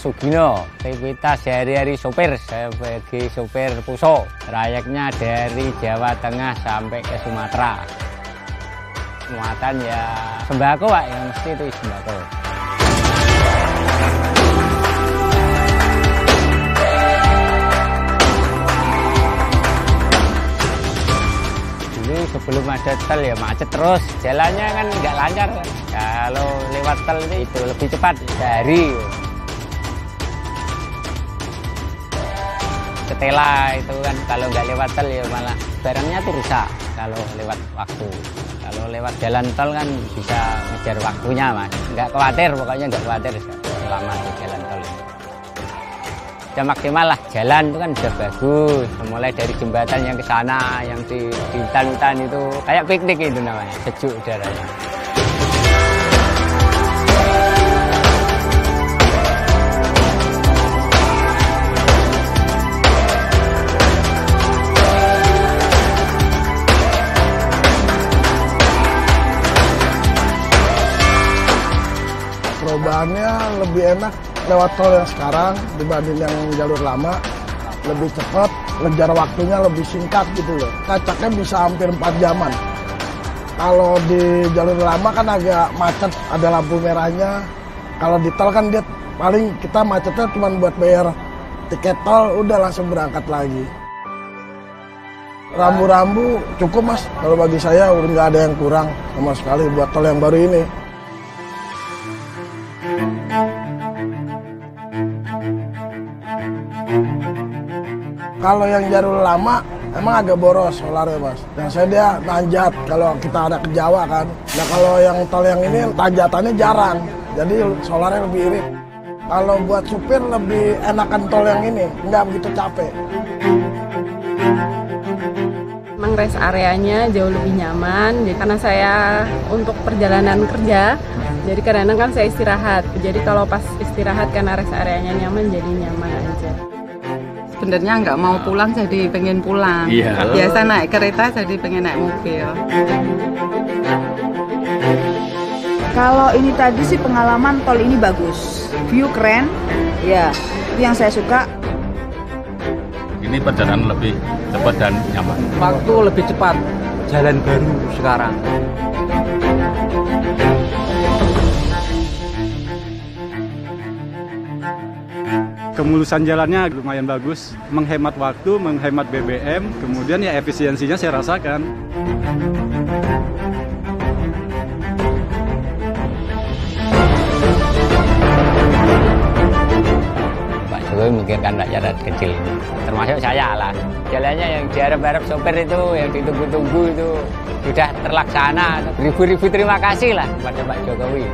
Sugino. Aktivitas sehari-hari sopir, saya sebagai sopir Puso. Trayeknya dari Jawa Tengah sampai ke Sumatera. Muatan ya sembako Pak, yang mesti itu sembako. Dulu sebelum ada tol ya macet terus, jalannya kan nggak lancar. Kalau lewat tol itu lebih cepat sehari. Ketela itu kan kalau nggak lewat tol ya malah barangnya tuh rusak kalau lewat waktu. Kalau lewat jalan tol kan bisa ngejar waktunya Mas. Nggak khawatir, pokoknya nggak khawatir selama di jalan tol ini. Ya maksimal lah, jalan itu kan sudah bagus. Mulai dari jembatan yang ke sana, yang di hutan-hutan itu kayak piknik itu namanya, sejuk udaranya. Perubahannya lebih enak lewat tol yang sekarang dibanding yang jalur lama, lebih cepat, ngejar waktunya lebih singkat gitu loh. Kacaknya bisa hampir 4 jaman. Kalau di jalur lama kan agak macet, ada lampu merahnya. Kalau di tol kan dia paling kita macetnya cuma buat bayar tiket tol, udah langsung berangkat lagi. Rambu-rambu cukup Mas, kalau bagi saya udah nggak ada yang kurang sama sekali buat tol yang baru ini. Kalau yang jalur lama emang agak boros solarnya Mas. Yang saya dia nanjat kalau kita ada ke Jawa kan. Nah kalau yang tol yang ini tanjatannya jarang, jadi solarnya lebih irit. Kalau buat supir lebih enakan tol yang ini, nggak begitu capek. Memang rest areanya jauh lebih nyaman, jadi karena saya untuk perjalanan kerja, jadi kadang-kadang kan saya istirahat. Jadi kalau pas istirahat karena rest areanya nyaman, jadi nyaman aja. Sebenarnya nggak mau pulang jadi pengen pulang. Iya. Biasa naik kereta jadi pengen naik mobil. Kalau ini tadi sih pengalaman tol ini bagus, view keren, ya itu yang saya suka. Ini perjalanan lebih cepat dan nyaman. Waktu lebih cepat, jalan baru sekarang. Kemulusan jalannya lumayan bagus, menghemat waktu, menghemat BBM, kemudian ya efisiensinya saya rasakan. Pak Jokowi memikirkan rakyat kecil, termasuk saya lah. Jalannya yang diharap-harap sopir itu, yang ditunggu-tunggu itu sudah terlaksana. Ribu-ribu terima kasih lah kepada Pak Jokowi.